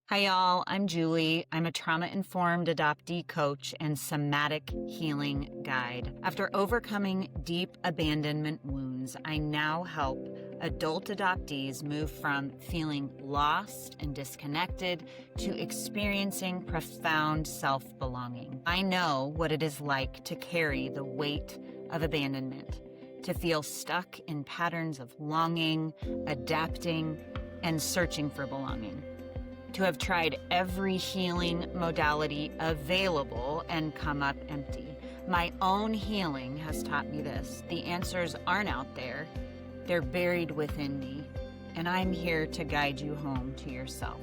Hi, y'all. I'm Julie. I'm a trauma-informed adoptee coach and somatic healing guide. After overcoming deep abandonment wounds, I now help adult adoptees move from feeling lost and disconnected to experiencing profound self-belonging. I know what it is like to carry the weight of abandonment, to feel stuck in patterns of longing, adapting, and searching for belonging. To have tried every healing modality available and come up empty. My own healing has taught me this. The answers aren't out there, they're buried within me, and I'm here to guide you home to yourself.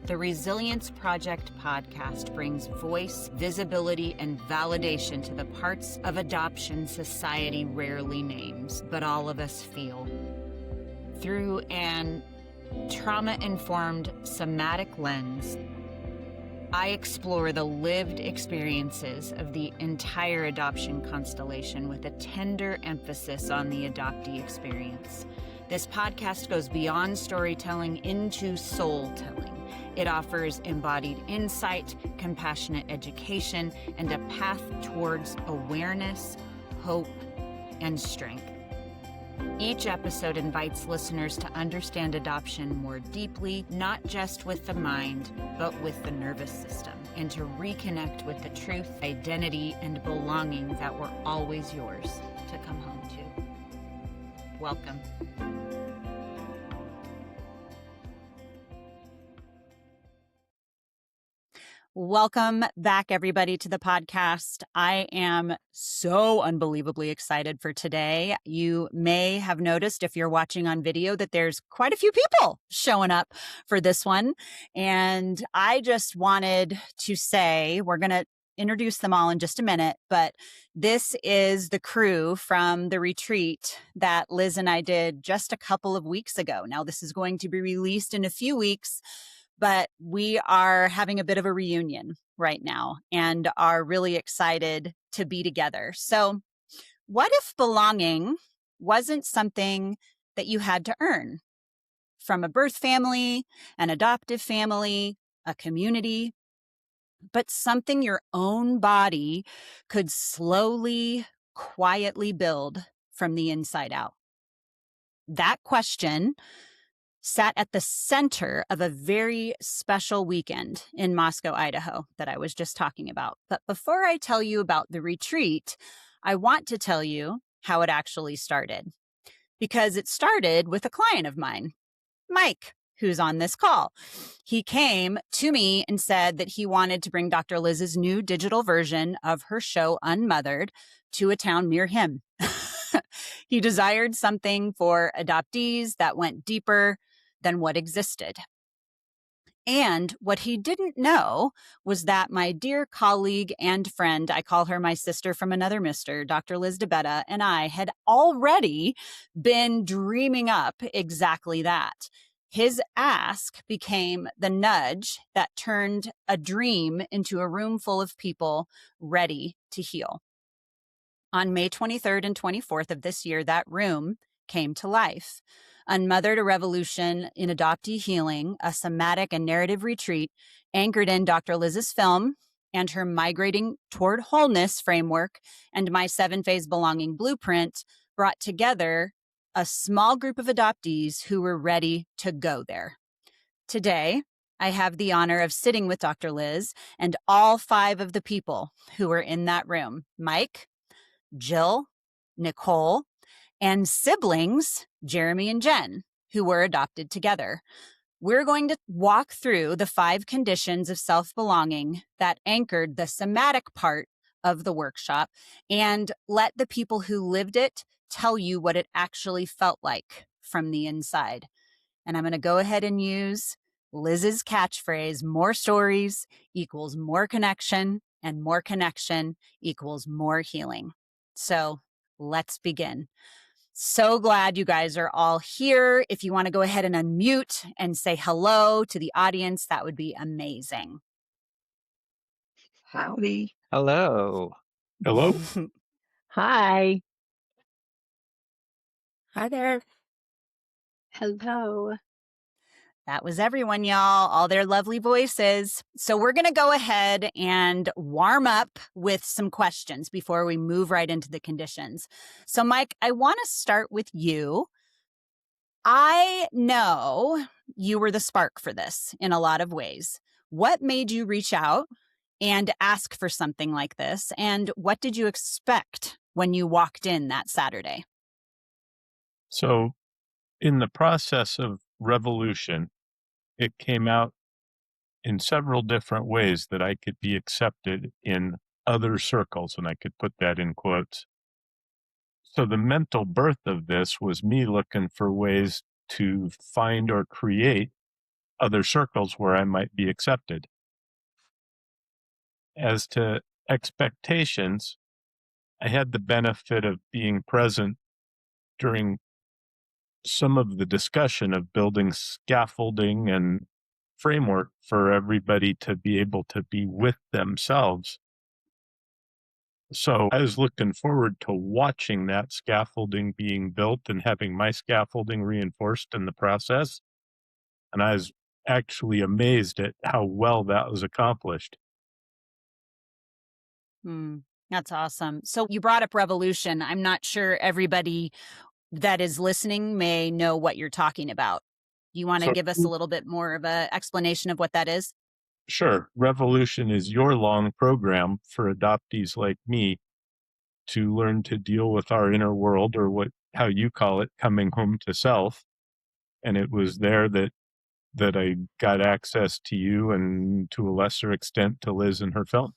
The Resilience Project podcast brings voice, visibility, and validation to the parts of adoption society rarely names, but all of us feel. Through an trauma-informed somatic lens, I explore the lived experiences of the entire adoption constellation with a tender emphasis on the adoptee experience. This podcast goes beyond storytelling into soul-telling. It offers embodied insight, compassionate education, and a path towards awareness, hope, and strength. Each episode invites listeners to understand adoption more deeply, not just with the mind, but with the nervous system, and to reconnect with the truth, identity, and belonging that were always yours to come home to. Welcome. Welcome back, everybody, to the podcast. I am so unbelievably excited for today. You may have noticed if you're watching on video that there's quite a few people showing up for this one. And I just wanted to say, we're going to introduce them all in just a minute, but this is the crew from the retreat that Liz and I did just a couple of weeks ago. Now, this is going to be released in a few weeks, but we are having a bit of a reunion right now and are really excited to be together. So what if belonging wasn't something that you had to earn from a birth family, an adoptive family, a community, but something your own body could slowly, quietly build from the inside out? That question sat at the center of a very special weekend in Moscow, Idaho, that I was just talking about. But before I tell you about the retreat, I want to tell you how it actually started. Because it started with a client of mine, Mike, who's on this call. He came to me and said that he wanted to bring Dr. Liz's new digital version of her show, Unmothered, to a town near him. He desired something for adoptees that went deeper than what existed. And what he didn't know was that my dear colleague and friend, I call her my sister from another mister, Dr. Liz DeBetta, and I had already been dreaming up exactly that. His ask became the nudge that turned a dream into a room full of people ready to heal. On May 23rd and 24th of this year, that room came to life. Unmothered, a revolution in adoptee healing, a somatic and narrative retreat anchored in Dr. Liz's film and her Migrating Toward Wholeness framework and my 7-phase belonging blueprint brought together a small group of adoptees who were ready to go there. Today, I have the honor of sitting with Dr. Liz and all 5 of the people who were in that room: Mike, Jill, Nicole, and siblings, Jeremy and Jen, who were adopted together. We're going to walk through the 5 conditions of self-belonging that anchored the somatic part of the workshop and let the people who lived it tell you what it actually felt like from the inside. And I'm going to go ahead and use Liz's catchphrase: more stories equals more connection, and more connection equals more healing. So let's begin. So glad you guys are all here. If you want to go ahead and unmute and say hello to the audience, that would be amazing. Howdy. Hello. Hello. Hi. Hi there. Hello. That was everyone, y'all, all their lovely voices. So we're going to go ahead and warm up with some questions before we move right into the conditions. So, Mike, I want to start with you. I know you were the spark for this in a lot of ways. What made you reach out and ask for something like this? And what did you expect when you walked in that Saturday? So, in the process of revolution, it came out in several different ways that I could be accepted in other circles, and I could put that in quotes. So, the mental birth of this was me looking for ways to find or create other circles where I might be accepted. As to expectations, I had the benefit of being present during some of the discussion of building scaffolding and framework for everybody to be able to be with themselves. So I was looking forward to watching that scaffolding being built and having my scaffolding reinforced in the process. And I was actually amazed at how well that was accomplished. Hmm, that's awesome. So you brought up revolution. I'm not sure everybody that is listening may know what you're talking about. You want to So, give us a little bit more of an explanation of what that is? sure, Revolution is your long program for adoptees like me to learn to deal with our inner world, or what how you call it, coming home to self. And it was there that I got access to you, and to a lesser extent to Liz and her film.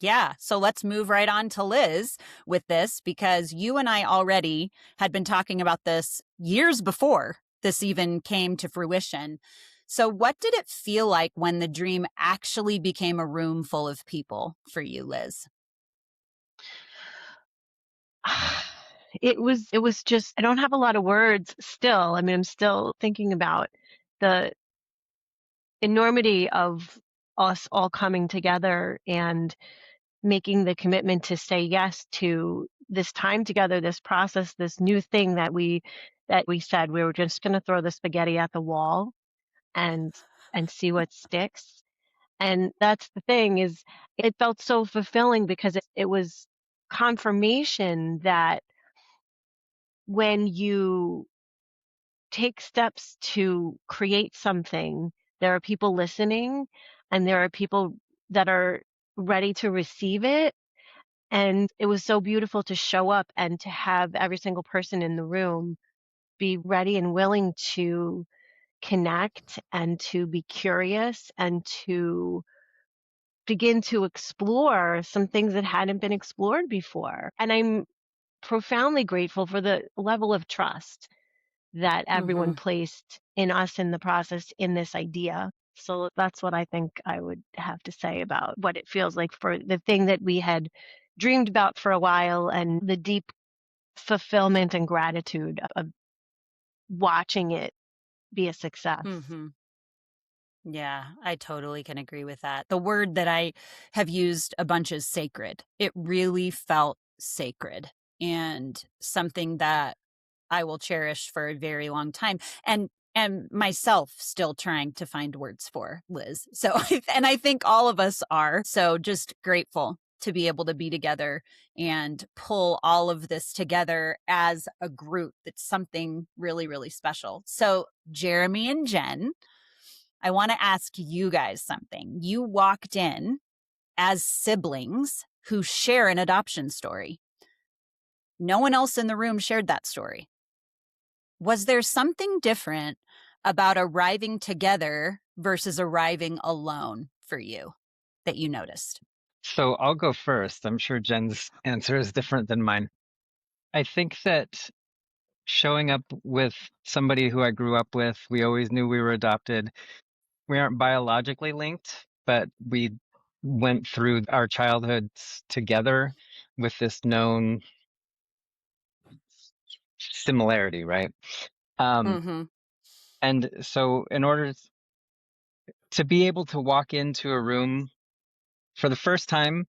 Yeah. So let's move right on to Liz with this, because you and I already had been talking about this years before this even came to fruition. So, what did it feel like when the dream actually became a room full of people for you, Liz? It was just I don't have a lot of words still. I mean, I'm still thinking about the enormity of us all coming together and making the commitment to say yes to this time together, this process, this new thing that we said we were just going to throw the spaghetti at the wall and see what sticks. And that's the thing is it felt so fulfilling because it was confirmation that when you take steps to create something, there are people listening and there are people that are ready to receive it. And it was so beautiful to show up and to have every single person in the room be ready and willing to connect and to be curious and to begin to explore some things that hadn't been explored before. And I'm profoundly grateful for the level of trust that everyone Mm-hmm. placed in us in the process in this idea. So that's what I think I would have to say about what it feels like for the thing that we had dreamed about for a while and the deep fulfillment and gratitude of watching it be a success. Mm-hmm. Yeah, I totally can agree with that. The word that I have used a bunch is sacred. It really felt sacred and something that I will cherish for a very long time. And myself still trying to find words for, Liz. So and I think all of us are. So just grateful to be able to be together and pull all of this together as a group. That's something really, really special. So Jeremy and Jen, I want to ask you guys something. You walked in as siblings who share an adoption story. No one else in the room shared that story. Was there something different about arriving together versus arriving alone for you that you noticed? So I'll go first. I'm sure Jen's answer is different than mine. I think that showing up with somebody who I grew up with, we always knew we were adopted. We aren't biologically linked, but we went through our childhoods together with this known similarity, right? Um, Mm-hmm. and so, in order to be able to walk into a room for the first time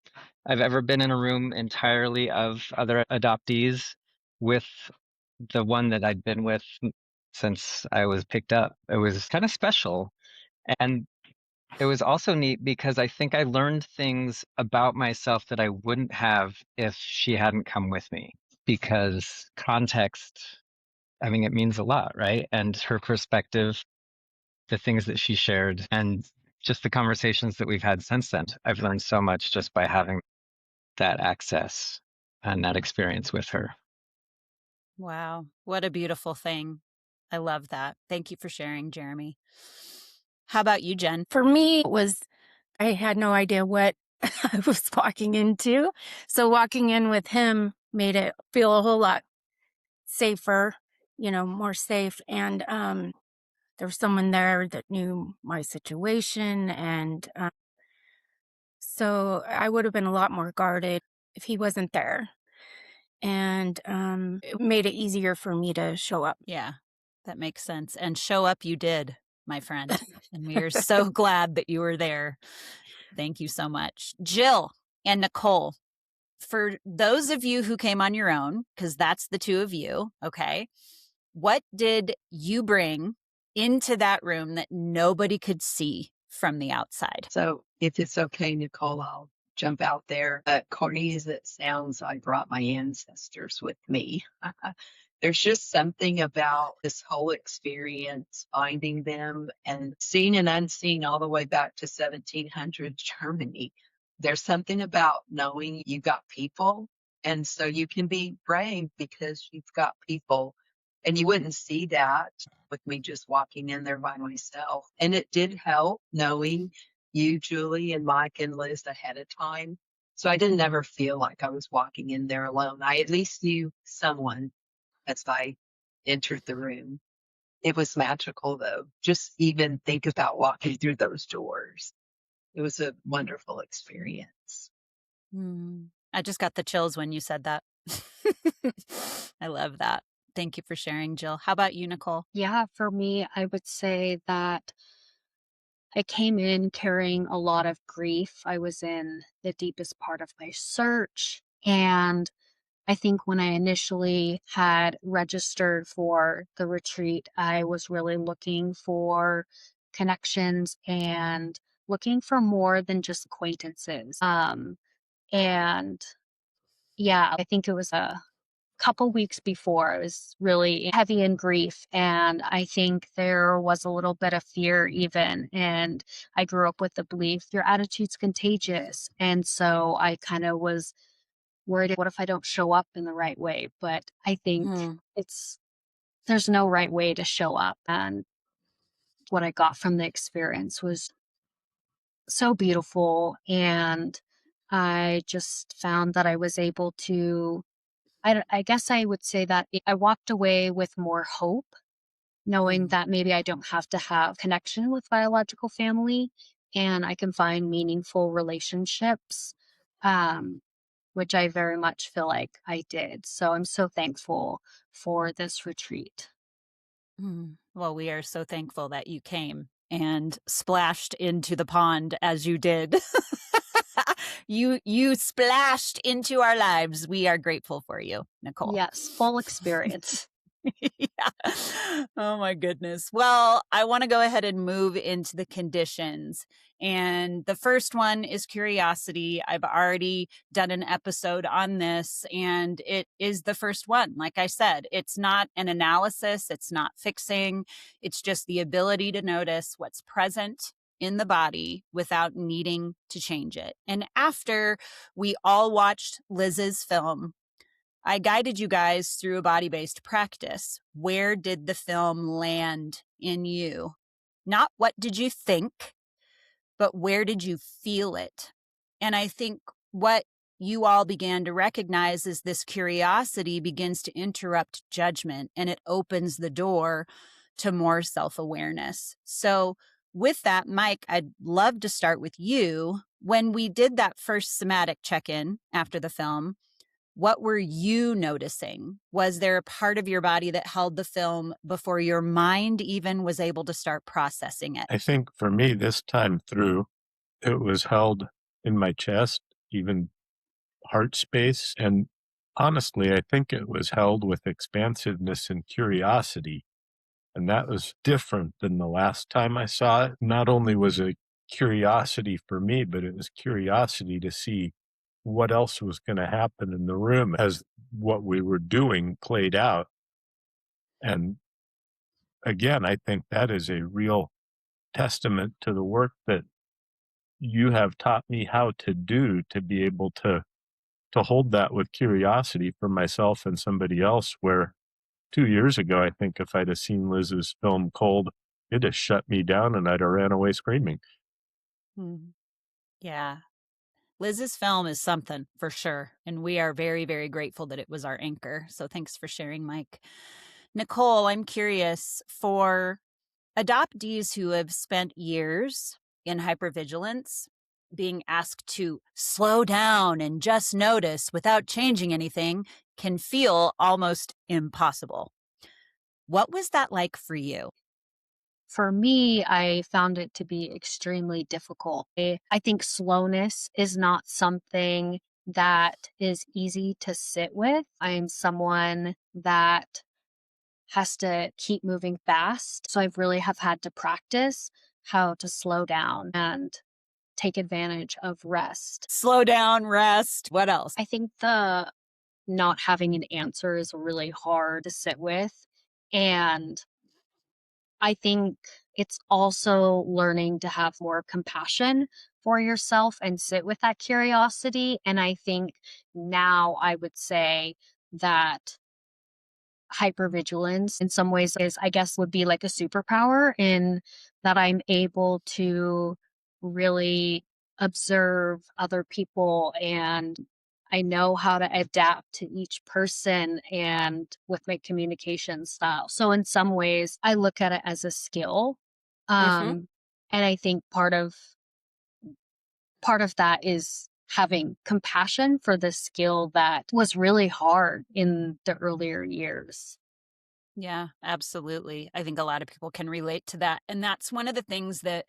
I've ever been in a room entirely of other adoptees with the one that I'd been with since I was picked up. It was kind of special. And it was also neat because I think I learned things about myself that I wouldn't have if she hadn't come with me. Because context, I mean, it means a lot, right? And her perspective, the things that she shared, and just the conversations that we've had since then. I've learned so much just by having that access and that experience with her. Wow. What a beautiful thing. I love that. Thank you for sharing, Jeremy. How about you, Jen? For me, it was, I had no idea what I was walking into. So walking in with him made it feel a whole lot safer, more safe. And there was someone there that knew my situation. And so I would have been a lot more guarded if he wasn't there. And it made it easier for me to show up. Yeah, that makes sense. And show up you did, my friend. And we are so glad that you were there. Thank you so much. Jill and Nicole, for those of you who came on your own, because that's the two of you, okay, what did you bring into that room that nobody could see from the outside? So if it's okay, Nicole, I'll jump out there. Corny as it sounds, I brought my ancestors with me. There's just something about this whole experience, finding them and seen and unseen all the way back to 1700 Germany. There's something about knowing you got people. And so you can be brave because you've got people. And you wouldn't see that with me just walking in there by myself. And it did help knowing you, Julie, and Mike and Liz ahead of time. So I didn't ever feel like I was walking in there alone. I at least knew someone as I entered the room. It was magical, though. Just even think about walking through those doors. It was a wonderful experience. I just got the chills when you said that. I love that. Thank you for sharing, Jill. How about you, Nicole? Yeah, for me, I would say that I came in carrying a lot of grief. I was in the deepest part of my search. And I think when I initially had registered for the retreat, I was really looking for connections and looking for more than just acquaintances. And yeah, I think it was a couple weeks before. I was really heavy in grief. And I think there was a little bit of fear even. And I grew up with the belief your attitude's contagious. And so I kind of was worried, what if I don't show up in the right way? But I think there's no right way to show up. And what I got from the experience was so beautiful. And I just found that I was able to I guess I would say that I walked away with more hope, knowing that maybe I don't have to have connection with biological family and I can find meaningful relationships, which I very much feel like I did. So I'm so thankful for this retreat. Well, we are so thankful that you came and splashed into the pond as you did. You splashed into our lives. We are grateful for you, Nicole. Yes, full experience. Yeah. Oh my goodness. Well, I want to go ahead and move into the conditions. And the first one is curiosity. I've already done an episode on this, and it is the first one. Like I said, it's not an analysis, it's not fixing, it's just the ability to notice what's present in the body without needing to change it. And after we all watched Liz's film, I guided you guys through a body-based practice. Where did the film land in you? Not what did you think, but where did you feel it? And I think what you all began to recognize is this curiosity begins to interrupt judgment, and it opens the door to more self-awareness. So with that, Mike, I'd love to start with you. When we did that first somatic check-in after the film, what were you noticing? Was there a part of your body that held the film before your mind even was able to start processing it? I think for me, this time through, it was held in my chest, even heart space. And honestly, I think it was held with expansiveness and curiosity. And that was different than the last time I saw it. Not only was it curiosity for me, but it was curiosity to see what else was going to happen in the room as what we were doing played out. And again, I think that is a real testament to the work that you have taught me how to do, to be able to hold that with curiosity for myself and somebody else, where 2 years ago, I think if I'd have seen Liz's film Cold, it'd have shut me down and I'd have ran away screaming. Yeah. Liz's film is something for sure. And we are very, very grateful that it was our anchor. So thanks for sharing, Mike. Nicole, I'm curious, for adoptees who have spent years in hypervigilance, being asked to slow down and just notice without changing anything can feel almost impossible. What was that like for you? For me, I found it to be extremely difficult. I think slowness is not something that is easy to sit with. I am someone that has to keep moving fast. So I really have had to practice how to slow down and take advantage of rest. Slow down, rest. What else? I think the not having an answer is really hard to sit with. And I think it's also learning to have more compassion for yourself and sit with that curiosity. And I think now I would say that hypervigilance in some ways is, I guess, would be like a superpower in that I'm able to really observe other people and I know how to adapt to each person and with my communication style. So in some ways I look at it as a skill. And I think part of that is having compassion for the skill that was really hard in the earlier years. Yeah, absolutely. I think a lot of people can relate to that. And that's one of the things that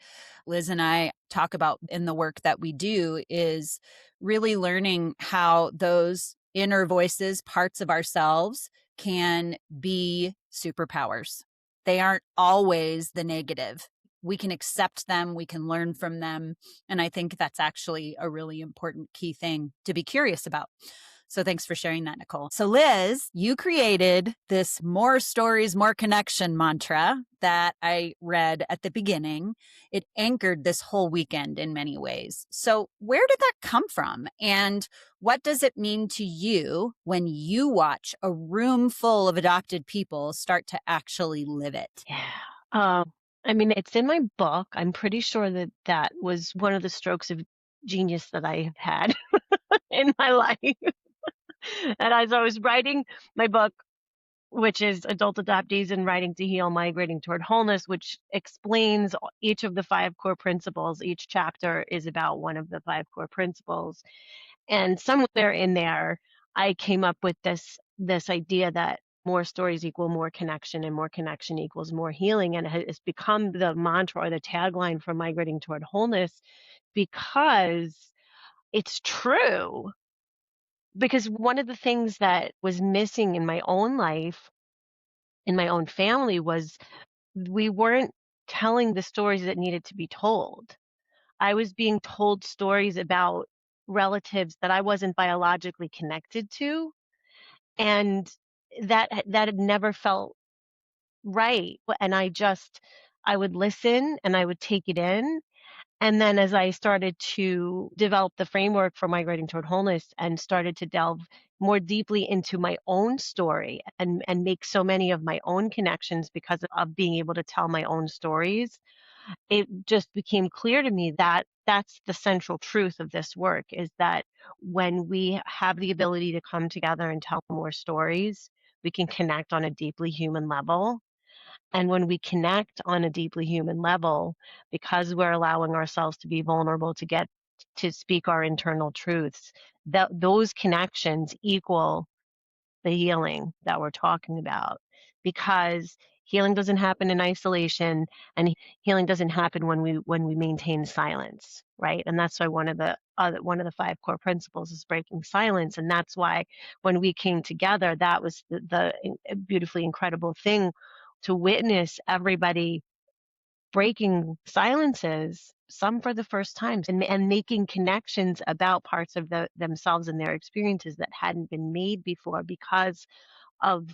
Liz and I talk about in the work that we do, is really learning how those inner voices, parts of ourselves, can be superpowers. They aren't always the negative. We can accept them, we can learn from them. And I think that's actually a really important key thing to be curious about. So thanks for sharing that, Nicole. So Liz, you created this more stories, more connection mantra that I read at the beginning. It anchored this whole weekend in many ways. So where did that come from? And what does it mean to you when you watch a room full of adopted people start to actually live it? Yeah. I mean, it's in my book. I'm pretty sure that that was one of the strokes of genius that I had in my life. And as I was writing my book, which is Adult Adoptees and Writing to Heal, Migrating Toward Wholeness, which explains each of the 5 core principles. Each chapter is about one of the 5 core principles. And somewhere in there, I came up with this idea that more stories equal more connection, and more connection equals more healing. And it's become the mantra or the tagline for Migrating Toward Wholeness, because it's true. Because one of the things that was missing in my own life, in my own family, was we weren't telling the stories that needed to be told. I was being told stories about relatives that I wasn't biologically connected to, and that had never felt right. And I would listen and I would take it in. And then as I started to develop the framework for Migrating Toward Wholeness and started to delve more deeply into my own story and make so many of my own connections because of being able to tell my own stories, it just became clear to me that that's the central truth of this work, is that when we have the ability to come together and tell more stories, we can connect on a deeply human level. And when we connect on a deeply human level, because we're allowing ourselves to be vulnerable, to get to speak our internal truths, that those connections equal the healing that we're talking about. Because healing doesn't happen in isolation, and healing doesn't happen when we maintain silence, right? And that's why one of the 5 core principles is breaking silence. And that's why when we came together, that was the beautifully incredible thing to witness everybody breaking silences, some for the first time, and making connections about parts of themselves and their experiences that hadn't been made before because of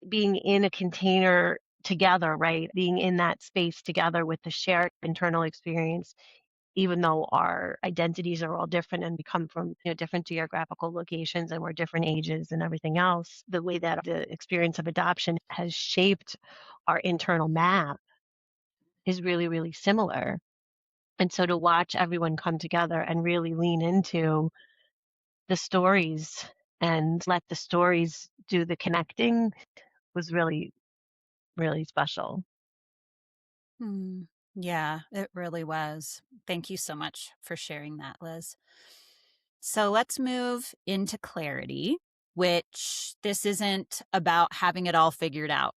being in a container together, right? Being in that space together with the shared internal experience, even though our identities are all different and we come from different geographical locations and we're different ages and everything else, the way that the experience of adoption has shaped our internal map is really, really similar. And so to watch everyone come together and really lean into the stories and let the stories do the connecting was really, really special. Yeah, it really was. Thank you so much for sharing that, Liz. So let's move into clarity, which this isn't about having it all figured out.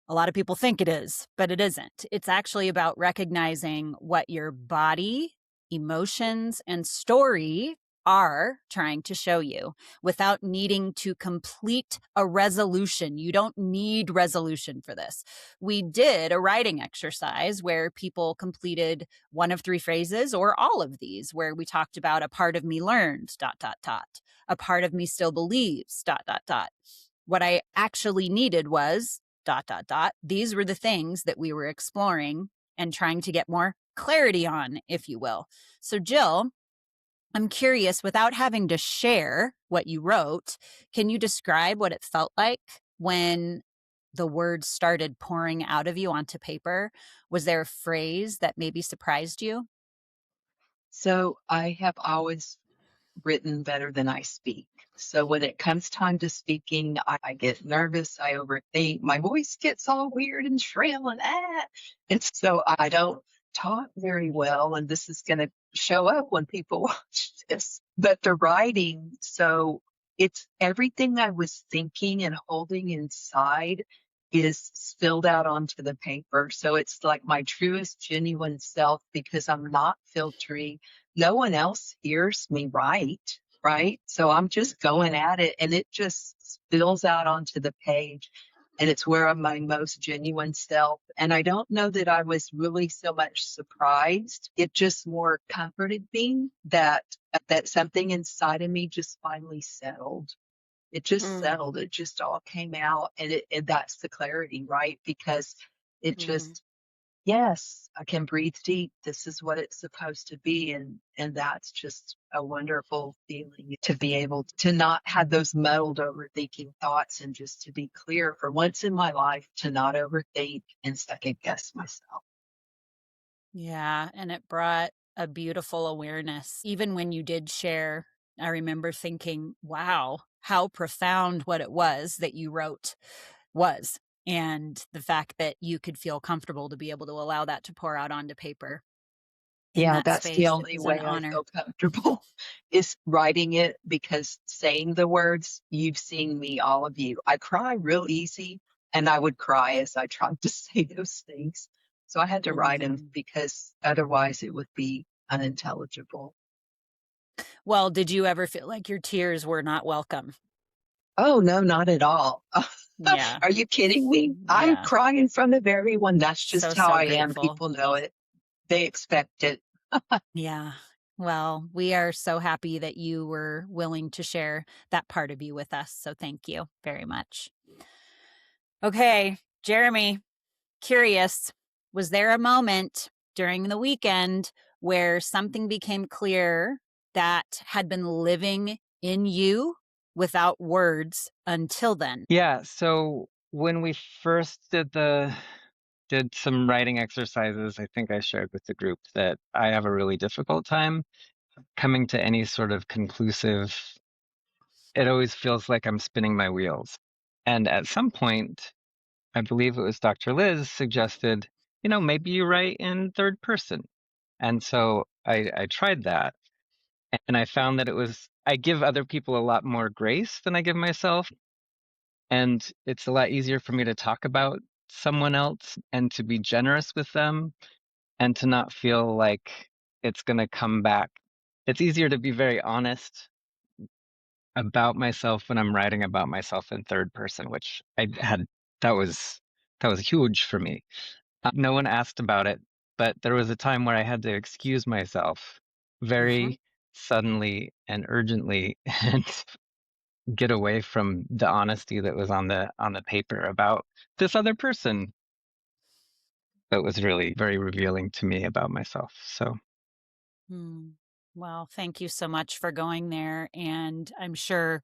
A lot of people think it is, but it isn't. It's actually about recognizing what your body, emotions, and story are trying to show you without needing to complete a resolution. You don't need resolution for this. We did a writing exercise where people completed one of three phrases or all of these, where we talked about a part of me learned, ... A part of me still believes, ... What I actually needed was ... These were the things that we were exploring and trying to get more clarity on, if you will. So Jill, I'm curious, without having to share what you wrote, can you describe what it felt like when the words started pouring out of you onto paper? Was there a phrase that maybe surprised you? So I have always written better than I speak. So when it comes time to speaking, I get nervous, I overthink, my voice gets all weird and shrill and so I don't talk very well. And this is going to show up when people watch this. But the writing, so it's everything I was thinking and holding inside is spilled out onto the paper. So it's like my truest, genuine self because I'm not filtering. No one else hears me right? So I'm just going at it and it just spills out onto the page. And it's where I'm my most genuine self. And I don't know that I was really so much surprised. It just more comforted me that something inside of me just finally settled. It just settled. It just all came out and that's the clarity, right? Because it just, yes, I can breathe deep. This is what it's supposed to be. And that's just a wonderful feeling to be able to not have those muddled overthinking thoughts and just to be clear for once in my life to not overthink and second guess myself. Yeah, and it brought a beautiful awareness. Even when you did share, I remember thinking, wow, how profound what it was that you wrote was. And the fact that you could feel comfortable to be able to allow that to pour out onto paper in Yeah, that that's the space. only It's an way I honor. feel comfortable is writing it because saying the words, you've seen me, all of you. I cry real easy and I would cry as I tried to say those things. So I had to write them because otherwise it would be unintelligible. Well, did you ever feel like your tears were not welcome? Oh, no, not at all. Yeah. Are you kidding me? I'm Yeah. crying in front of everyone. That's just how I am. Grateful. People know it. They expect it. Yeah. Well, we are so happy that you were willing to share that part of you with us. So thank you very much. Okay, Jeremy, curious, was there a moment during the weekend where something became clear that had been living in you without words until then? Yeah. So when we first did some writing exercises, I think I shared with the group that I have a really difficult time coming to any sort of conclusive. It always feels like I'm spinning my wheels. And at some point, I believe it was Dr. Liz suggested, maybe you write in third person. And so I tried that. And I found that I give other people a lot more grace than I give myself. And it's a lot easier for me to talk about someone else and to be generous with them and to not feel like it's going to come back. It's easier to be very honest about myself when I'm writing about myself in third person, which that was That was huge for me. No one asked about it, but there was a time where I had to excuse myself very suddenly and urgently and get away from the honesty that was on the paper about this other person. That was really very revealing to me about myself. So Well, thank you so much for going there. And I'm sure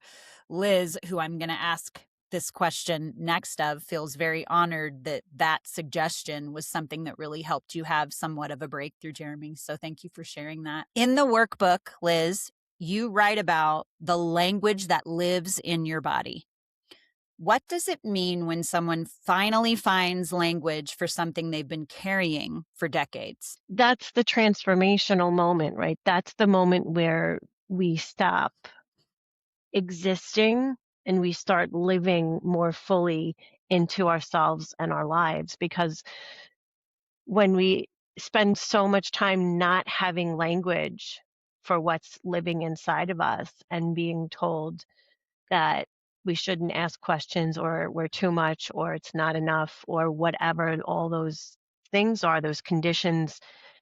Liz, who I'm going to ask this question next of, feels very honored that that suggestion was something that really helped you have somewhat of a breakthrough, Jeremy. So thank you for sharing that. In the workbook, Liz, you write about the language that lives in your body. What does it mean when someone finally finds language for something they've been carrying for decades? That's the transformational moment, right? That's the moment where we stop existing and we start living more fully into ourselves and our lives. Because when we spend so much time not having language for what's living inside of us and being told that we shouldn't ask questions or we're too much or it's not enough or whatever all those things are, those conditions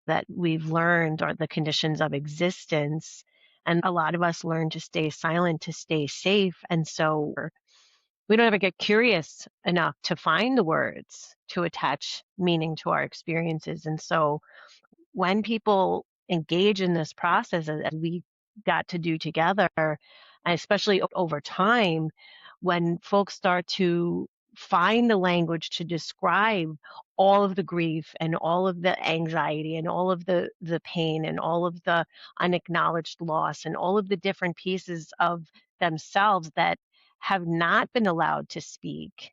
that we've learned are the conditions of existence. And a lot of us learn to stay silent, to stay safe. And so we don't ever get curious enough to find the words to attach meaning to our experiences. And so when people engage in this process as we got to do together, especially over time, when folks start to find the language to describe all of the grief and all of the anxiety and all of the pain and all of the unacknowledged loss and all of the different pieces of themselves that have not been allowed to speak,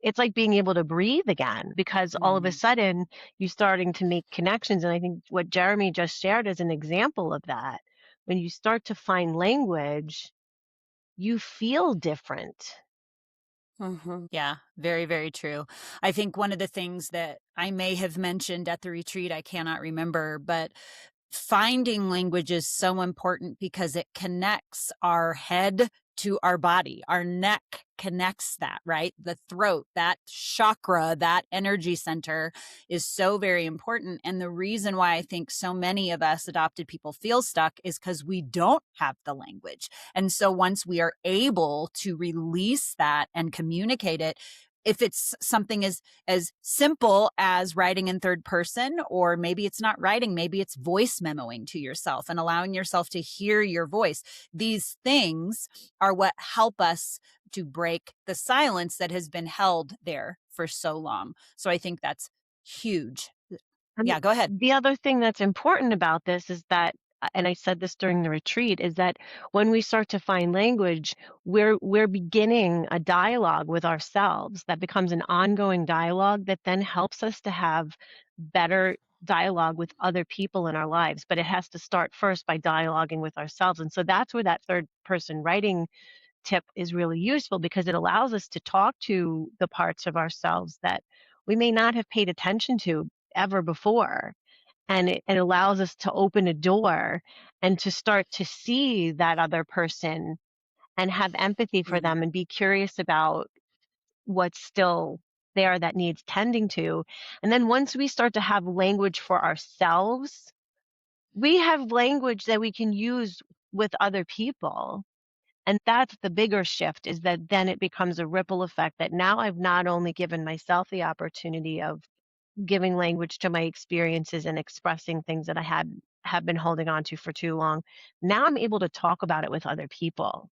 it's like being able to breathe again, because all of a sudden you're starting to make connections. And I think what Jeremy just shared is an example of that. When you start to find language, you feel different. Yeah, very, very true. I think one of the things that I may have mentioned at the retreat, I cannot remember, but finding language is so important because it connects our head to our body. Our neck connects that, right? The throat, that chakra, that energy center is so very important. And the reason why I think so many of us adopted people feel stuck is because we don't have the language. And so once we are able to release that and communicate it, if it's something as simple as writing in third person, or maybe it's not writing, maybe it's voice memoing to yourself and allowing yourself to hear your voice. These things are what help us to break the silence that has been held there for so long. So I think that's huge. Yeah, go ahead. The other thing that's important about this is that, and I said this during the retreat, is that when we start to find language, we're beginning a dialogue with ourselves that becomes an ongoing dialogue that then helps us to have better dialogue with other people in our lives. But it has to start first by dialoguing with ourselves. And so that's where that third person writing tip is really useful, because it allows us to talk to the parts of ourselves that we may not have paid attention to ever before. And it allows us to open a door and to start to see that other person and have empathy for them and be curious about what's still there that needs tending to. And then once we start to have language for ourselves, we have language that we can use with other people. And that's the bigger shift, is that then it becomes a ripple effect, that now I've not only given myself the opportunity of giving language to my experiences and expressing things that I have been holding on to for too long. Now I'm able to talk about it with other people.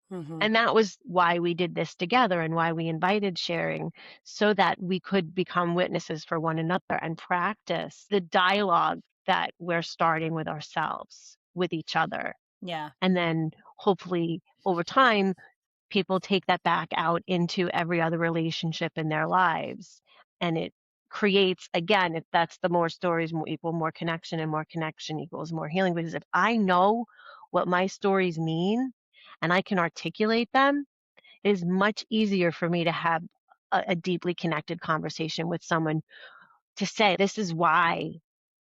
And that was why we did this together and why we invited sharing, so that we could become witnesses for one another and practice the dialogue that we're starting with ourselves, with each other. Yeah. And then hopefully over time, people take that back out into every other relationship in their lives. And it creates, again, if that's the more stories equal more connection, and more connection equals more healing. Because if I know what my stories mean and I can articulate them, it is much easier for me to have a deeply connected conversation with someone, to say, this is why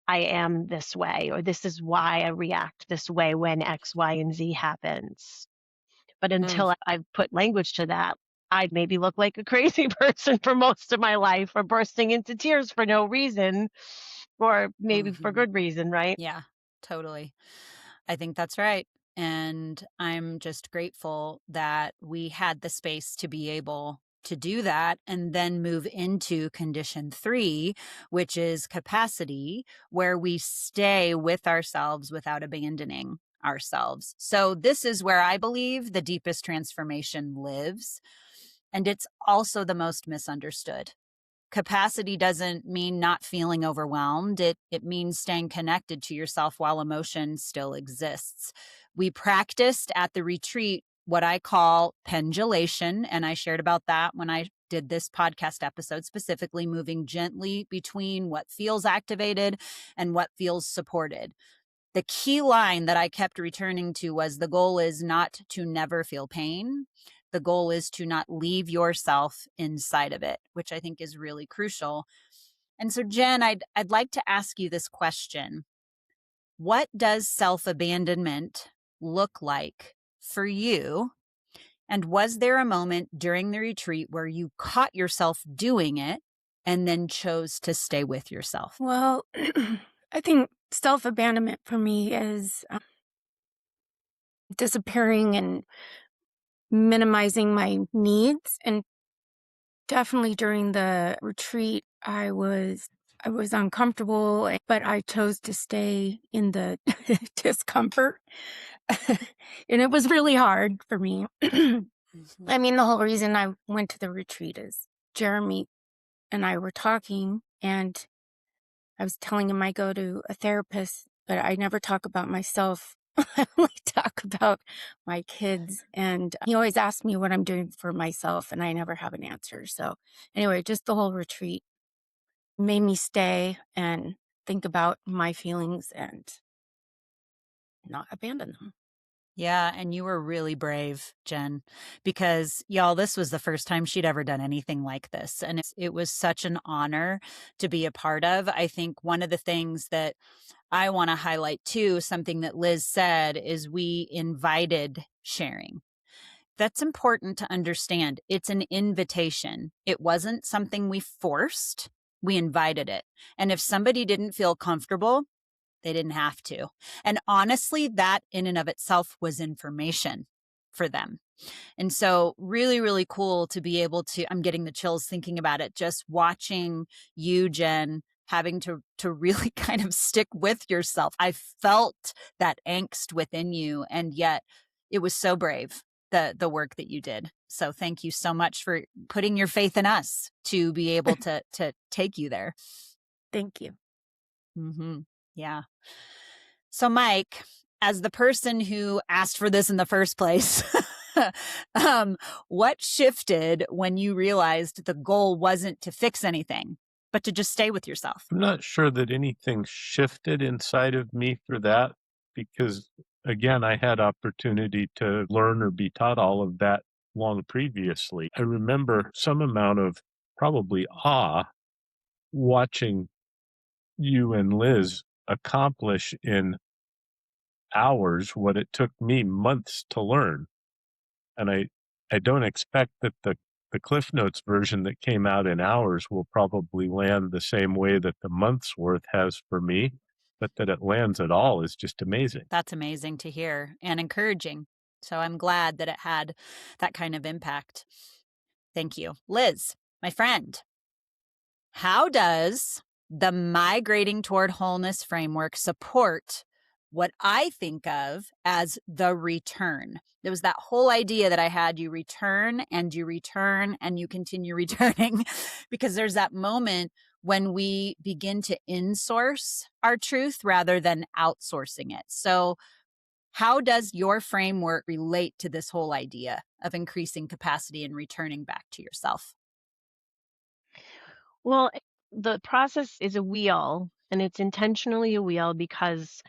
I am this way, or this is why I react this way when X, Y, and Z happens. But until I've put language to that, I'd maybe look like a crazy person for most of my life, or bursting into tears for no reason, or maybe for good reason, right? Yeah, totally. I think that's right. And I'm just grateful that we had the space to be able to do that and then move into condition 3, which is capacity, where we stay with ourselves without abandoning ourselves. So this is where I believe the deepest transformation lives. And it's also the most misunderstood. Capacity doesn't mean not feeling overwhelmed. It means staying connected to yourself while emotion still exists. We practiced at the retreat what I call pendulation, and I shared about that when I did this podcast episode, specifically moving gently between what feels activated and what feels supported. The key line that I kept returning to was the goal is not to never feel pain. The goal is to not leave yourself inside of it, which I think is really crucial. And so, Jen, I'd like to ask you this question. What does self-abandonment look like for you? And was there a moment during the retreat where you caught yourself doing it and then chose to stay with yourself? Well, I think self-abandonment for me is disappearing and minimizing my needs. And definitely during the retreat, I was uncomfortable, but I chose to stay in the discomfort. And it was really hard for me. I mean, the whole reason I went to the retreat is Jeremy and I were talking, and I was telling him I go to a therapist, but I never talk about myself. I only talk about my kids. And he always asks me what I'm doing for myself, and I never have an answer. So anyway, just the whole retreat made me stay and think about my feelings and not abandon them. Yeah, and you were really brave, Jen, because y'all, this was the first time she'd ever done anything like this. And it was such an honor to be a part of. I think one of the things that I want to highlight too, something that Liz said, is we invited sharing. That's important to understand. It's an invitation. It wasn't something we forced. We invited it. And if somebody didn't feel comfortable, they didn't have to. And honestly, that in and of itself was information for them. And so really, really cool to be able to, I'm getting the chills thinking about it, just watching you, Jen, having to really kind of stick with yourself. I felt that angst within you, and yet it was so brave, the work that you did. So thank you so much for putting your faith in us to be able to take you there. Thank you. Mm-hmm. Yeah. So, Mike, as the person who asked for this in the first place, what shifted when you realized the goal wasn't to fix anything, but to just stay with yourself? I'm not sure that anything shifted inside of me for that because, again, I had opportunity to learn or be taught all of that long previously. I remember some amount of probably awe watching you and Liz accomplish in hours what it took me months to learn. And I don't expect that the Cliff Notes version that came out in hours will probably land the same way that the month's worth has for me, but that it lands at all is just amazing. That's amazing to hear and encouraging. So I'm glad that it had that kind of impact. Thank you. Liz, my friend, how does the Migrating Toward Wholeness framework support what I think of as the return? There was that whole idea that I had, you return and you continue returning, because there's that moment when we begin to insource our truth rather than outsourcing it. So how does your framework relate to this whole idea of increasing capacity and returning back to yourself? Well, the process is a wheel, and it's intentionally a wheel because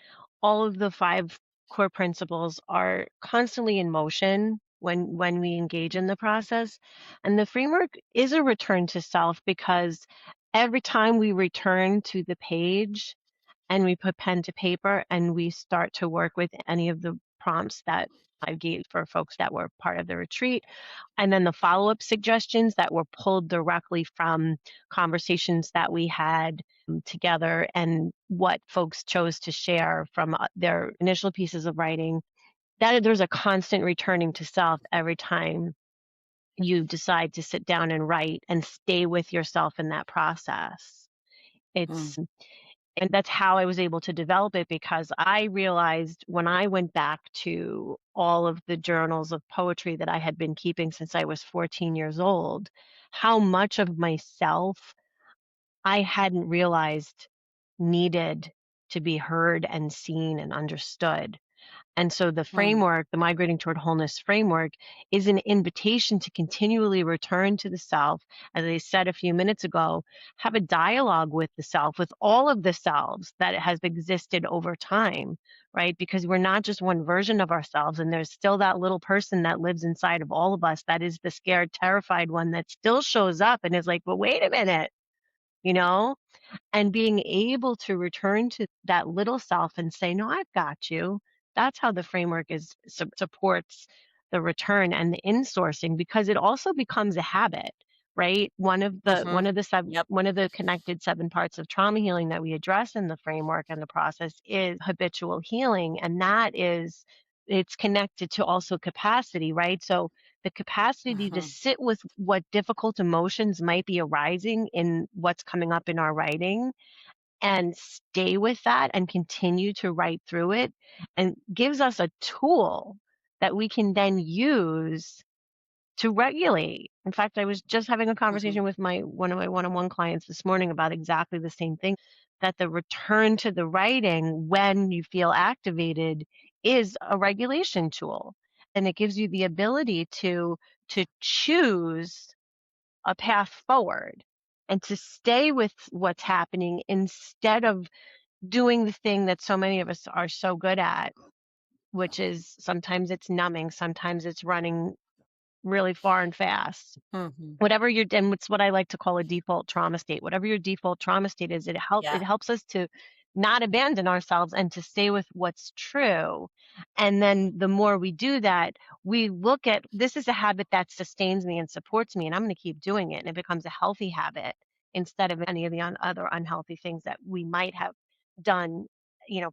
all of the 5 core principles are constantly in motion when we engage in the process. And the framework is a return to self because every time we return to the page and we put pen to paper and we start to work with any of the prompts that I gave for folks that were part of the retreat. And then the follow-up suggestions that were pulled directly from conversations that we had together and what folks chose to share from their initial pieces of writing. That there's a constant returning to self every time you decide to sit down and write and stay with yourself in that process. It's and that's how I was able to develop it, because I realized when I went back to all of the journals of poetry that I had been keeping since I was 14 years old, how much of myself I hadn't realized needed to be heard and seen and understood. And so the framework, the Migrating Toward Wholeness framework, is an invitation to continually return to the self. As I said a few minutes ago, have a dialogue with the self, with all of the selves that has existed over time, right? Because we're not just one version of ourselves, and there's still that little person that lives inside of all of us that is the scared, terrified one that still shows up and is like, but wait a minute, you know? And being able to return to that little self and say, no, I've got you. That's how the framework is supports the return and the insourcing, because it also becomes a habit, right? One of the connected 7 parts of trauma healing that we address in the framework and the process is habitual healing. And it's connected to also capacity, right? So the capacity to sit with what difficult emotions might be arising in what's coming up in our writing and stay with that and continue to write through it, and gives us a tool that we can then use to regulate. In fact, I was just having a conversation with one of my one-on-one clients this morning about exactly the same thing, that the return to the writing when you feel activated is a regulation tool. And it gives you the ability to choose a path forward and to stay with what's happening instead of doing the thing that so many of us are so good at, which is sometimes it's numbing, sometimes it's running really far and fast. Whatever and it's what I like to call a default trauma state. Whatever your default trauma state is, it helps us to not abandon ourselves and to stay with what's true. And then the more we do that, we look at, this is a habit that sustains me and supports me, and I'm going to keep doing it. And it becomes a healthy habit instead of any of the other unhealthy things that we might have done,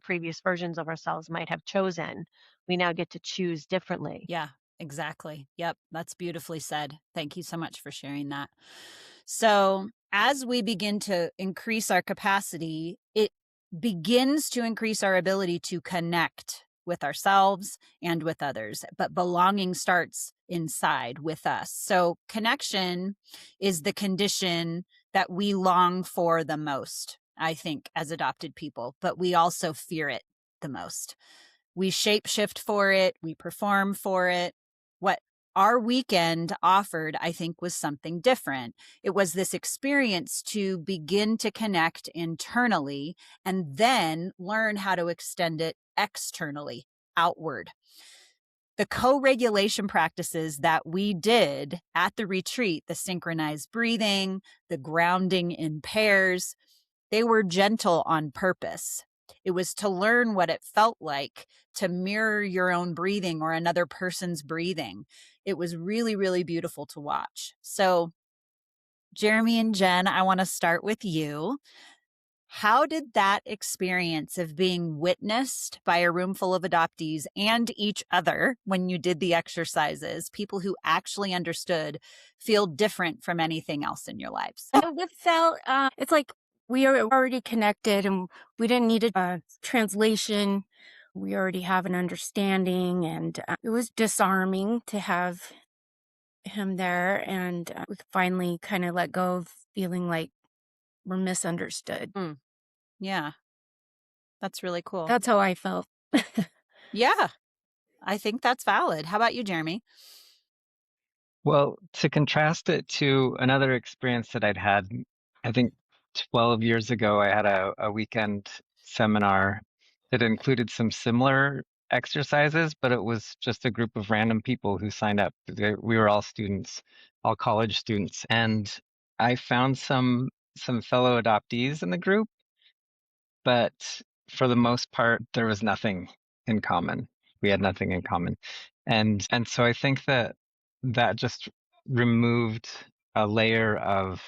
previous versions of ourselves might have chosen. We now get to choose differently. Yeah, exactly. Yep. That's beautifully said. Thank you so much for sharing that. So as we begin to increase our capacity, it begins to increase our ability to connect with ourselves and with others. But belonging starts inside with us. So connection is the condition that we long for the most, I think, as adopted people, but we also fear it the most. We shapeshift for it. We perform for it. What our weekend offered, I think, was something different. It was this experience to begin to connect internally and then learn how to extend it externally, outward. The co-regulation practices that we did at the retreat, the synchronized breathing, the grounding in pairs, they were gentle on purpose. It was to learn what it felt like to mirror your own breathing or another person's breathing. It was really, really beautiful to watch. So, Jeremy and Jen, I want to start with you. How did that experience of being witnessed by a room full of adoptees and each other when you did the exercises, people who actually understood, feel different from anything else in your lives? It felt, it's like we are already connected and we didn't need a translation. We already have an understanding, and it was disarming to have him there, and we could finally kind of let go of feeling like we're misunderstood. Yeah, that's really cool. That's how I felt. Yeah, I think that's valid. How about you, Jeremy? Well, to contrast it to another experience that I'd had, I think 12 years ago, I had a weekend seminar that included some similar exercises, but it was just a group of random people who signed up. We were all students, all college students, and I found some fellow adoptees in the group, but for the most part, there was nothing in common. we had nothing in common. And so I think that just removed a layer of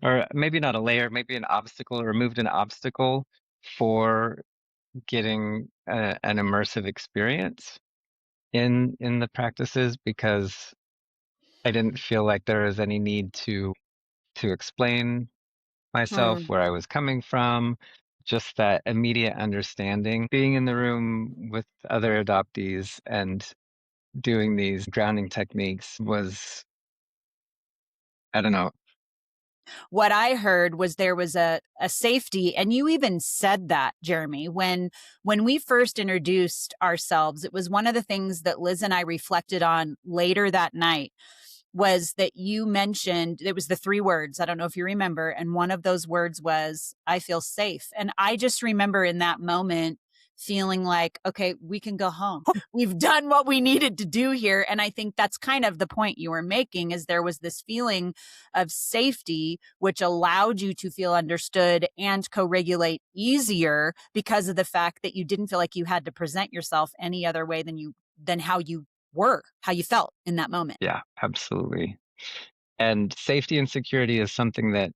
or maybe not a layer, maybe an obstacle, removed an obstacle for getting an immersive experience in the practices, because I didn't feel like there was any need to explain myself, where I was coming from, just that immediate understanding. Being in the room with other adoptees and doing these grounding techniques was, I don't know. What I heard was there was a safety, and you even said that, Jeremy, when we first introduced ourselves. It was one of the things that Liz and I reflected on later that night, was that you mentioned, it was the 3 words, I don't know if you remember, and one of those words was, I feel safe. And I just remember in that moment feeling like, okay, we can go home. We've done what we needed to do here. And I think that's kind of the point you were making, is there was this feeling of safety, which allowed you to feel understood and co-regulate easier, because of the fact that you didn't feel like you had to present yourself any other way than how you felt in that moment. Yeah, absolutely. And safety and security is something that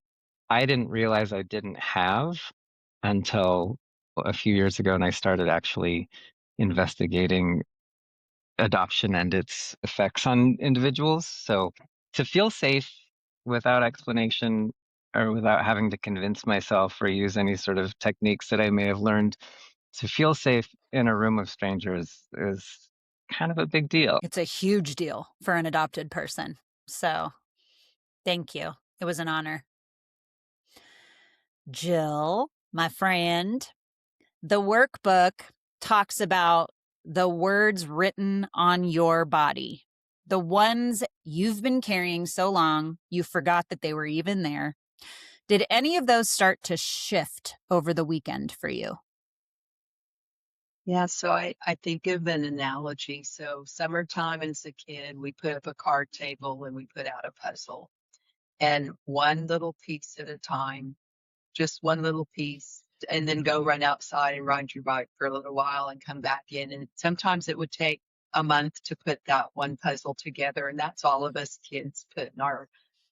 I didn't realize I didn't have until a few years ago, and I started actually investigating adoption and its effects on individuals. So to feel safe without explanation, or without having to convince myself or use any sort of techniques that I may have learned, to feel safe in a room of strangers is kind of a big deal. It's a huge deal for an adopted person. So thank you. It was an honor. Jill, my friend, the workbook talks about the words written on your body, the ones you've been carrying so long, you forgot that they were even there. Did any of those start to shift over the weekend for you? Yeah, so I think of an analogy. So summertime as a kid, we put up a card table and we put out a puzzle, and one little piece at a time, just one little piece, and then go run outside and ride your bike for a little while and come back in. And sometimes it would take a month to put that one puzzle together. And that's all of us kids putting our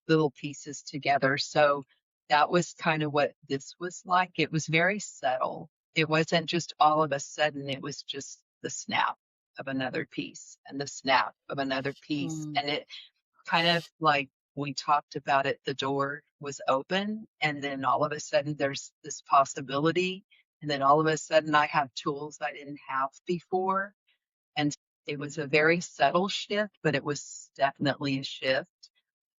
little pieces together. So that was kind of what this was like. It was very subtle. It wasn't just all of a sudden, it was just the snap of another piece and the snap of another piece. And it kind of like, we talked about it, the door was open, and then all of a sudden there's this possibility, and then all of a sudden I have tools I didn't have before. And it was a very subtle shift, but it was definitely a shift.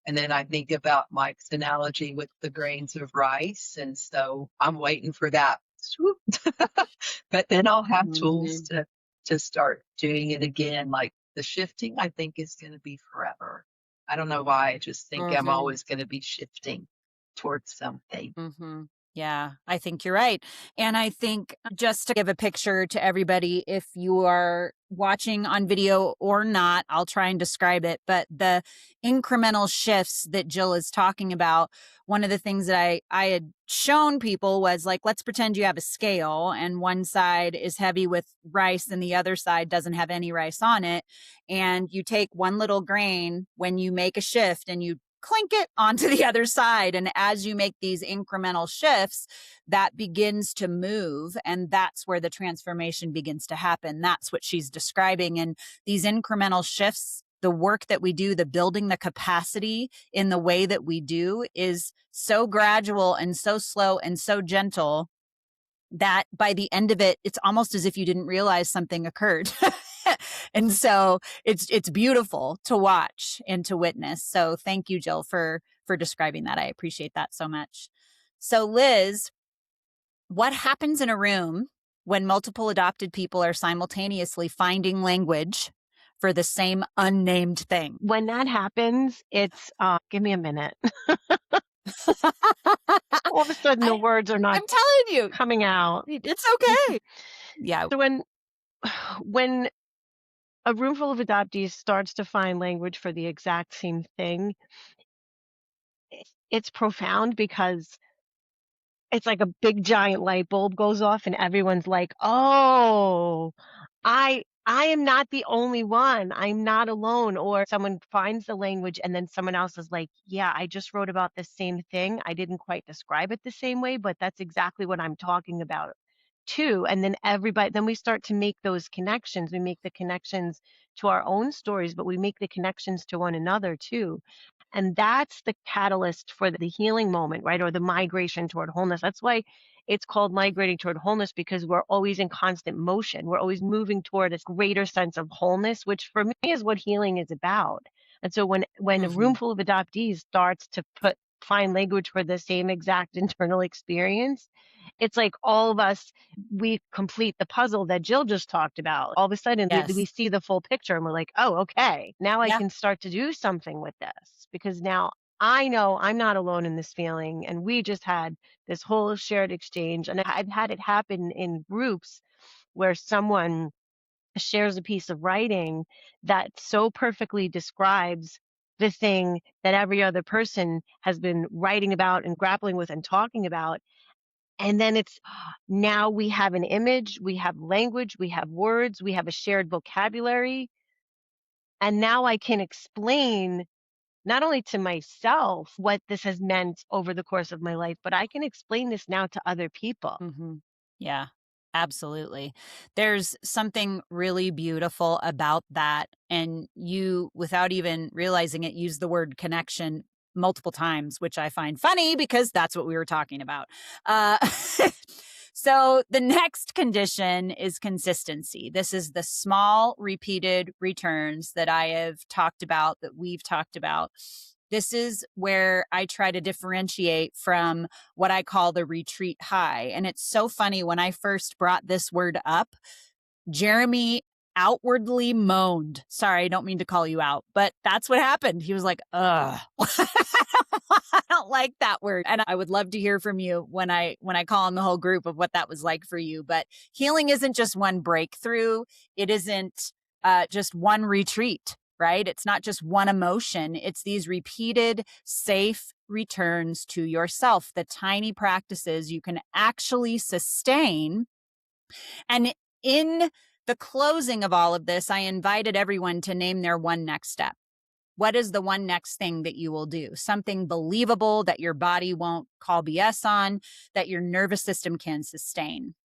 And then I think about Mike's analogy with the grains of rice, and so I'm waiting for that swoop. But then I'll have tools to start doing it again. Like the shifting, I think, is going to be forever. I don't know why. I just think I'm always going to be shifting towards something. Yeah, I think you're right. And I think, just to give a picture to everybody, if you are watching on video or not, I'll try and describe it. But the incremental shifts that Jill is talking about, one of the things that I had shown people was like, let's pretend you have a scale and one side is heavy with rice and the other side doesn't have any rice on it. And you take one little grain when you make a shift and you clink it onto the other side. And as you make these incremental shifts, that begins to move. And that's where the transformation begins to happen. That's what she's describing. And these incremental shifts, the work that we do, the building the capacity in the way that we do, is so gradual and so slow and so gentle that by the end of it, it's almost as if you didn't realize something occurred. And so it's beautiful to watch and to witness. So thank you, Jill, for describing that. I appreciate that so much. So Liz, what happens in a room when multiple adopted people are simultaneously finding language for the same unnamed thing? When that happens, it's, give me a minute. All of a sudden the words are not I'm telling you, coming out. It's okay. Yeah. So when a room full of adoptees starts to find language for the exact same thing, it's profound, because it's like a big giant light bulb goes off and everyone's like, oh, I am not the only one. I'm not alone. Or someone finds the language and then someone else is like, yeah, I just wrote about the same thing. I didn't quite describe it the same way, but that's exactly what I'm talking about too. And then then we start to make those connections. We make the connections to our own stories, but we make the connections to one another too. And that's the catalyst for the healing moment, right? Or the migration toward wholeness. That's why it's called migrating toward wholeness, because we're always in constant motion. We're always moving toward a greater sense of wholeness, which for me is what healing is about. And so when a room full of adoptees starts to find language for the same exact internal experience, it's like all of us, we complete the puzzle that Jill just talked about. All of a sudden, we Yes. see the full picture and we're like, oh, okay, now I Yeah. can start to do something with this, because now I know I'm not alone in this feeling. And we just had this whole shared exchange. And I've had it happen in groups where someone shares a piece of writing that so perfectly describes the thing that every other person has been writing about and grappling with and talking about. And then it's now we have an image, we have language, we have words, we have a shared vocabulary. And now I can explain not only to myself what this has meant over the course of my life, but I can explain this now to other people. Mm-hmm. Yeah, absolutely. There's something really beautiful about that. And you, without even realizing it, use the word connection multiple times, which I find funny because that's what we were talking about. So the next condition is consistency. This is the small repeated returns that I have talked about, that we've talked about. This is where I try to differentiate from what I call the retreat high. And it's so funny, when I first brought this word up, Jeremy outwardly moaned. Sorry, I don't mean to call you out, but that's what happened. He was like, ugh. I don't like that word. And I would love to hear from you when I call on the whole group of what that was like for you. But healing isn't just one breakthrough. It isn't just one retreat, right? It's not just one emotion. It's these repeated, safe returns to yourself, the tiny practices you can actually sustain. And in the closing of all of this, I invited everyone to name their one next step. What is the one next thing that you will do? Something believable that your body won't call BS on, that your nervous system can sustain.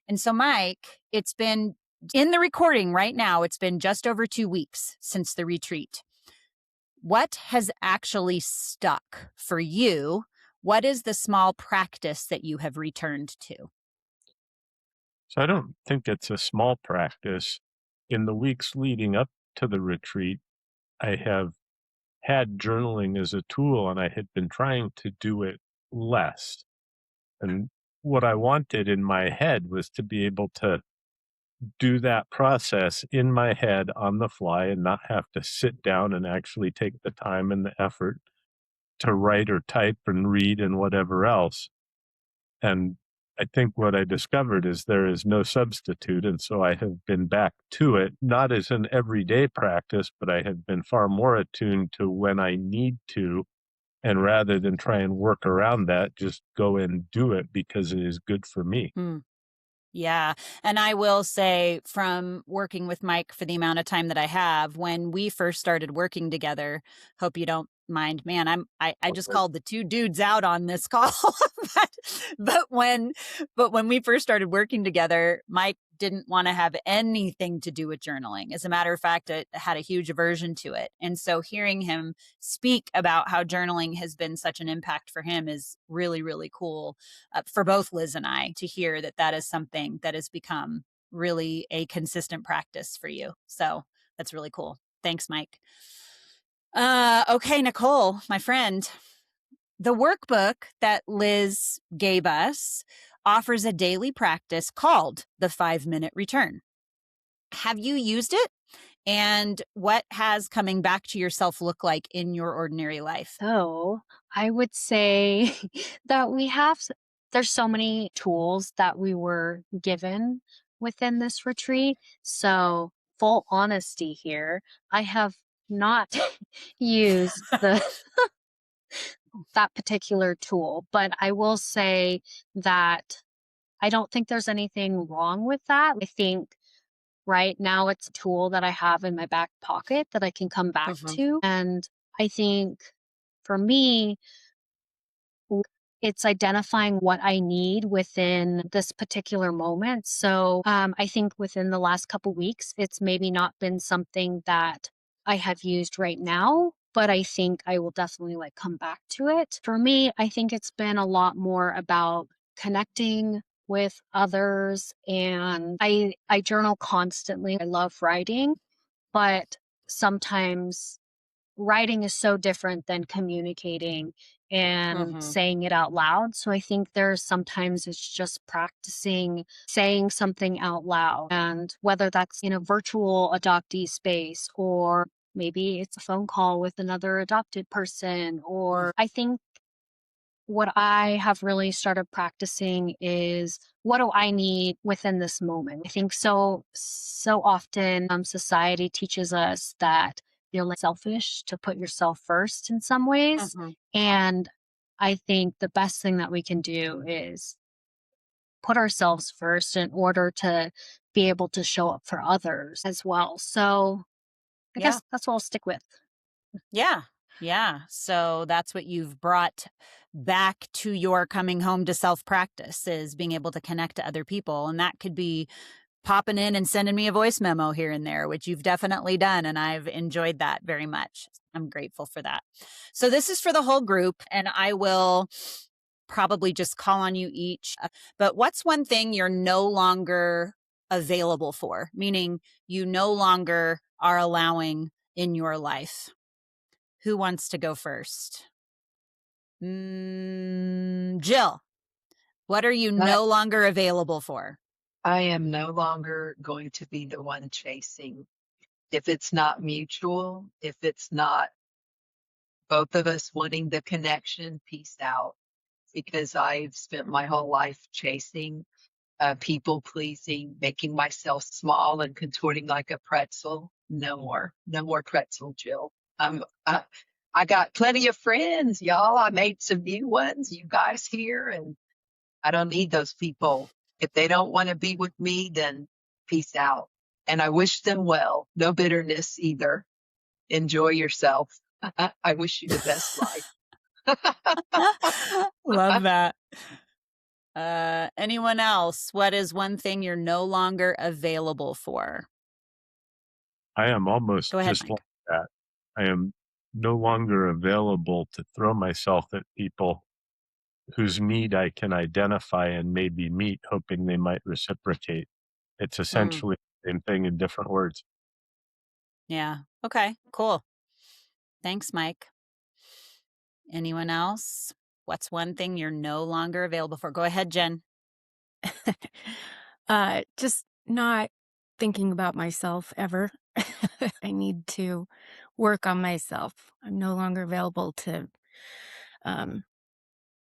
And so, Mike, it's been in the recording right now, it's been just over 2 weeks since the retreat. What has actually stuck for you? What is the small practice that you have returned to? So I don't think it's a small practice. In the weeks leading up to the retreat, I have had journaling as a tool, and I had been trying to do it less. And what I wanted in my head was to be able to do that process in my head on the fly and not have to sit down and actually take the time and the effort to write or type and read and whatever else. And I think what I discovered is there is no substitute. And so I have been back to it, not as an everyday practice, but I have been far more attuned to when I need to. And rather than try and work around that, just go and do it because it is good for me. Yeah. And I will say, from working with Mike for the amount of time that I have, when we first started working together, hope you don't mind, man, I just called the two dudes out on this call. but when we first started working together, Mike didn't want to have anything to do with journaling. As a matter of fact, it had a huge aversion to it. And so hearing him speak about how journaling has been such an impact for him is really, really cool for both Liz and I to hear that that is something that has become really a consistent practice for you. So that's really cool. Thanks, Mike. Okay, Nicole, my friend, the workbook that Liz gave us offers a daily practice called the 5-minute return. Have you used it? And what has coming back to yourself look like in your ordinary life? So I would say that there's so many tools that we were given within this retreat. So full honesty here, I have not used the that particular tool. But I will say that I don't think there's anything wrong with that. I think right now it's a tool that I have in my back pocket that I can come back to. And I think for me, it's identifying what I need within this particular moment. So I think within the last couple weeks, it's maybe not been something that I have used right now, but I think I will definitely like come back to it. For me, I think it's been a lot more about connecting with others, and I journal constantly. I love writing, but sometimes writing is so different than communicating and saying it out loud. So I think there's sometimes it's just practicing saying something out loud. And whether that's in a virtual adoptee space, or maybe it's a phone call with another adopted person, or I think what I have really started practicing is what do I need within this moment? I think so often society teaches us that you're like selfish to put yourself first in some ways. And I think the best thing that we can do is put ourselves first in order to be able to show up for others as well. So I guess that's what I'll stick with. Yeah. Yeah. So that's what you've brought back to your coming home to self practice, is being able to connect to other people. And that could be popping in and sending me a voice memo here and there, which you've definitely done. And I've enjoyed that very much. I'm grateful for that. So this is for the whole group, and I will probably just call on you each. But what's one thing you're no longer available for, meaning you no longer are allowing in your life? Who wants to go first? Jill, what are you no longer available for? I am no longer going to be the one chasing. If it's not mutual, if it's not both of us wanting the connection, peace out. Because I've spent my whole life chasing, people pleasing, making myself small and contorting like a pretzel. No more pretzel, Jill. I got plenty of friends, y'all. I made some new ones, you guys here, and I don't need those people. If they don't want to be with me, then peace out. And I wish them well. No bitterness either. Enjoy yourself. I wish you the best life. Love that. Anyone else? What is one thing you're no longer available for? I am almost Go ahead, just Mike. like that. I am no longer available to throw myself at people whose need I can identify and maybe meet, hoping they might reciprocate. It's essentially the same thing in different words. Yeah. Okay, cool. Thanks, Mike. Anyone else? What's one thing you're no longer available for? Go ahead, Jen. Just not thinking about myself ever. I need to work on myself. I'm no longer available to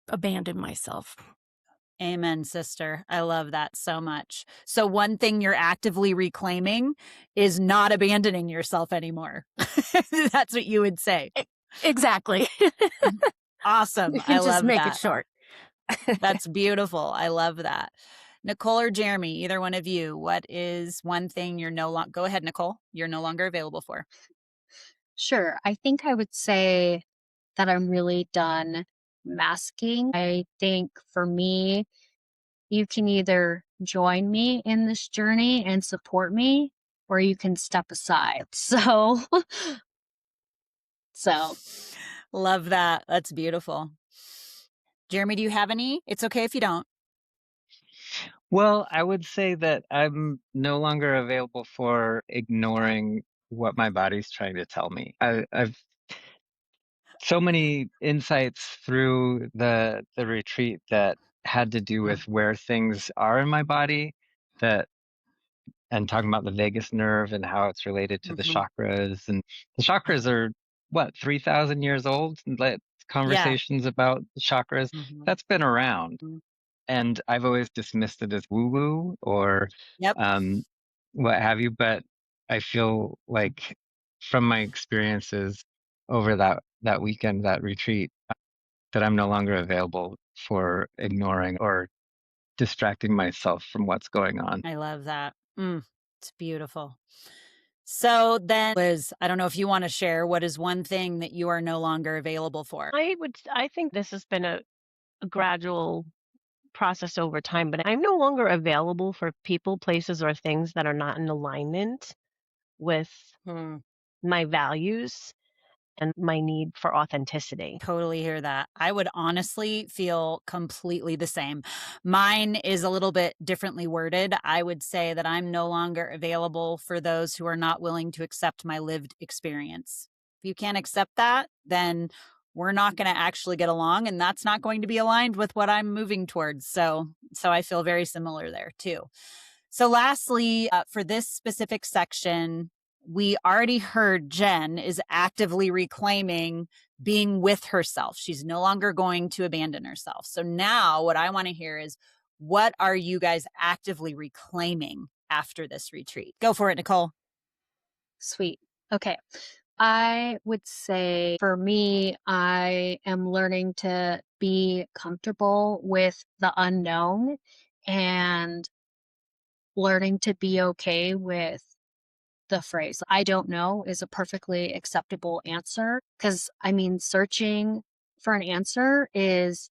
abandon myself. Amen, sister. I love that so much. So one thing you're actively reclaiming is not abandoning yourself anymore. That's what you would say. Exactly. Awesome. You can I just love make that. it short. That's beautiful. I love that. Nicole or Jeremy, either one of you, what is one thing you're no longer, go ahead, Nicole, you're no longer available for? Sure. I think I would say that I'm really done masking. I think for me, you can either join me in this journey and support me, or you can step aside. So Love that. That's beautiful. Jeremy, do you have any? It's okay if you don't. Well, I would say that I'm no longer available for ignoring what my body's trying to tell me. I've so many insights through the retreat that had to do with where things are in my body, that and talking about the vagus nerve and how it's related to the chakras. And the chakras are what, 3,000 years old? Conversations about the chakras, that's been around. And I've always dismissed it as woo-woo or Yep. what have you. But I feel like from my experiences over that weekend, that retreat, that I'm no longer available for ignoring or distracting myself from what's going on. I love that. It's beautiful. So then, Liz, I don't know if you want to share what is one thing that you are no longer available for. I think this has been a gradual process over time, but I'm no longer available for people, places, or things that are not in alignment with my values and my need for authenticity. Totally hear that. I would honestly feel completely the same. Mine is a little bit differently worded. I would say that I'm no longer available for those who are not willing to accept my lived experience. If you can't accept that, then we're not going to actually get along, and that's not going to be aligned with what I'm moving towards. So I feel very similar there too. So lastly, for this specific section, we already heard Jen is actively reclaiming being with herself. She's no longer going to abandon herself. So now what I want to hear is, what are you guys actively reclaiming after this retreat? Go for it, Nicole. Sweet. Okay. I would say for me, I am learning to be comfortable with the unknown and learning to be okay with the phrase "I don't know" is a perfectly acceptable answer. Because, I mean, searching for an answer is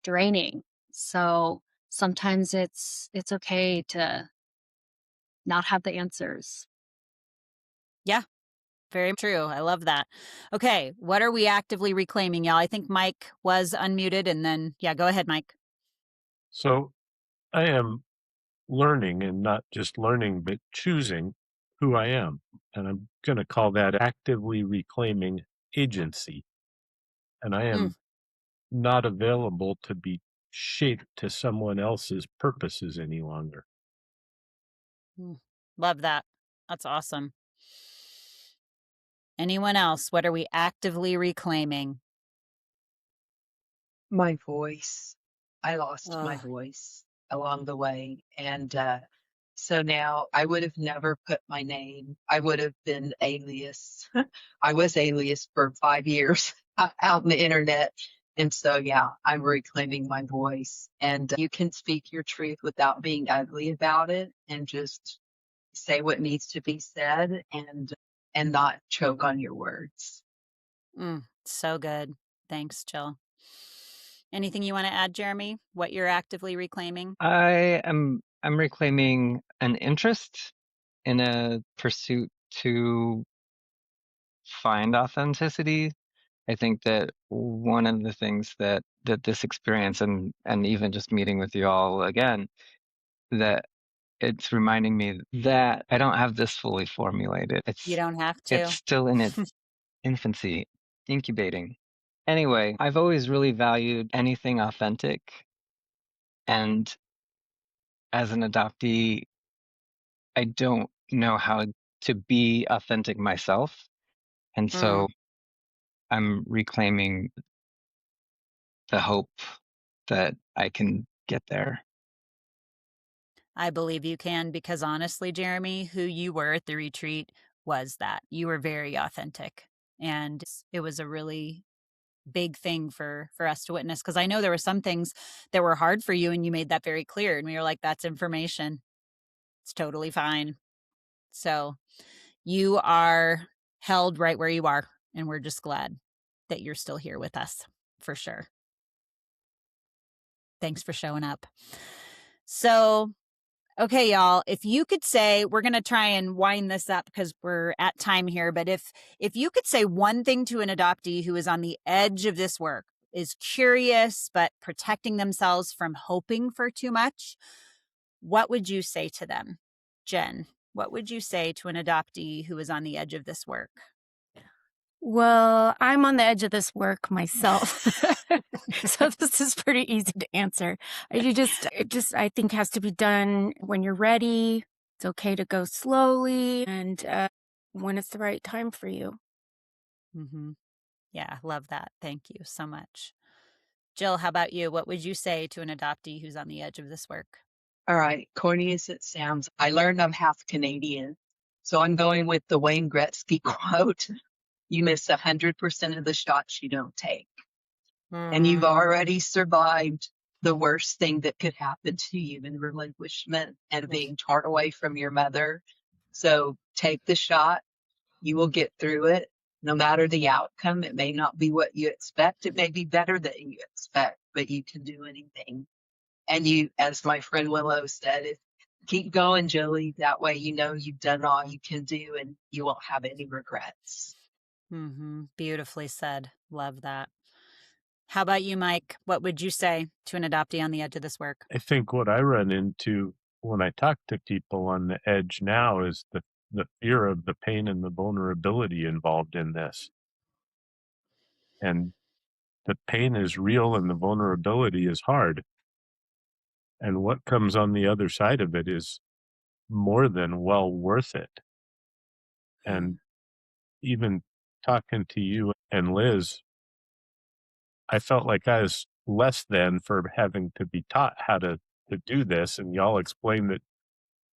draining. So sometimes it's okay to not have the answers. Yeah, very true. I love that. Okay, what are we actively reclaiming, y'all? I think Mike was unmuted, and then, yeah, go ahead, Mike. So I am learning, and not just learning, but choosing who I am. And I'm going to call that actively reclaiming agency. And I am not available to be shaped to someone else's purposes any longer. Love that. That's awesome. Anyone else? What are we actively reclaiming? My voice. I lost my voice along the way. And so now I would have never put my name. I would have been alias. I was alias for 5 years out in the internet. And so, yeah, I'm reclaiming my voice. And you can speak your truth without being ugly about it, and just say what needs to be said, and not choke on your words. So good. Thanks, Jill. Anything you want to add, Jeremy? What you're actively reclaiming? I'm reclaiming an interest in a pursuit to find authenticity. I think that one of the things that this experience and even just meeting with you all again, that it's reminding me that I don't have this fully formulated. You don't have It's to. still in its infancy, incubating. Anyway, I've always really valued anything authentic, and as an adoptee, I don't know how to be authentic myself. And so I'm reclaiming the hope that I can get there. I believe you can, because honestly, Jeremy, who you were at the retreat was that. You were very authentic. And it was a really big thing for us to witness, because I know there were some things that were hard for you, and you made that very clear. And we were like, that's information. It's totally fine. So you are held right where you are, and we're just glad that you're still here with us, for sure. Thanks for showing up. So, okay, y'all, if you could say, we're going to try and wind this up because we're at time here, but if you could say one thing to an adoptee who is on the edge of this work, is curious but protecting themselves from hoping for too much, what would you say to them? Jen, what would you say to an adoptee who is on the edge of this work? Well, I'm on the edge of this work myself. So this is pretty easy to answer. I think has to be done when you're ready. It's okay to go slowly, and when it's the right time for you. Yeah, love that. Thank you so much. Jill, how about you? What would you say to an adoptee who's on the edge of this work? All right, corny as it sounds, I learned I'm half Canadian. So I'm going with the Wayne Gretzky quote: "You miss 100% of the shots you don't take." and you've already survived the worst thing that could happen to you in relinquishment and being torn away from your mother. So take the shot. You will get through it. No matter the outcome, it may not be what you expect. It may be better than you expect, but you can do anything. And you, as my friend Willow said, keep going, Julie. That way, you know you've done all you can do and you won't have any regrets. Beautifully said. Love that. How about you, Mike? What would you say to an adoptee on the edge of this work? I think what I run into when I talk to people on the edge now is the fear of the pain and the vulnerability involved in this. And the pain is real and the vulnerability is hard. And what comes on the other side of it is more than well worth it. And even talking to you and Liz, I felt like I was less than for having to be taught how to do this. And y'all explained that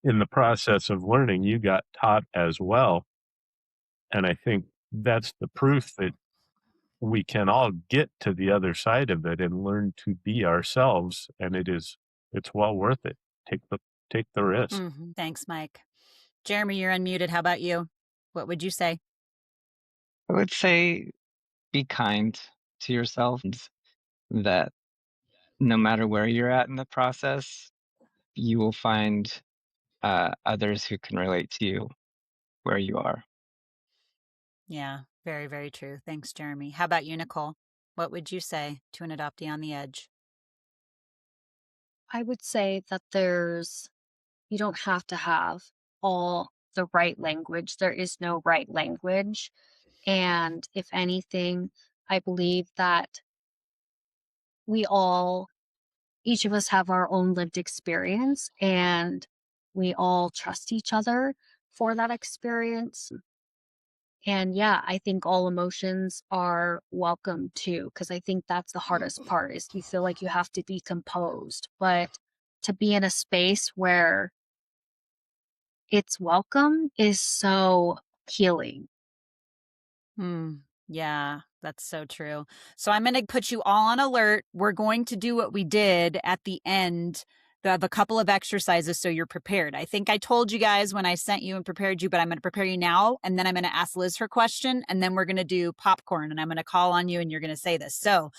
in the process of learning, you got taught as well. And I think that's the proof that we can all get to the other side of it and learn to be ourselves. And it's well worth it. Take the risk. Thanks, Mike. Jeremy, you're unmuted. How about you? What would you say? I would say be kind to yourself, and that no matter where you're at in the process, you will find others who can relate to you where you are. Yeah, very, very true. Thanks, Jeremy. How about you, Nicole? What would you say to an adoptee on the edge? I would say that you don't have to have all the right language. There is no right language. And if anything, I believe that each of us have our own lived experience, and we all trust each other for that experience. And yeah, I think all emotions are welcome too, because I think that's the hardest part is you feel like you have to be composed. But to be in a space where it's welcome is so healing. Yeah, that's so true. So I'm going to put you all on alert. We're going to do what we did at the end. I have a couple of exercises so you're prepared. I think I told you guys when I sent you and prepared you, but I'm going to prepare you now. And then I'm going to ask Liz her question. And then we're going to do popcorn. And I'm going to call on you and you're going to say this. So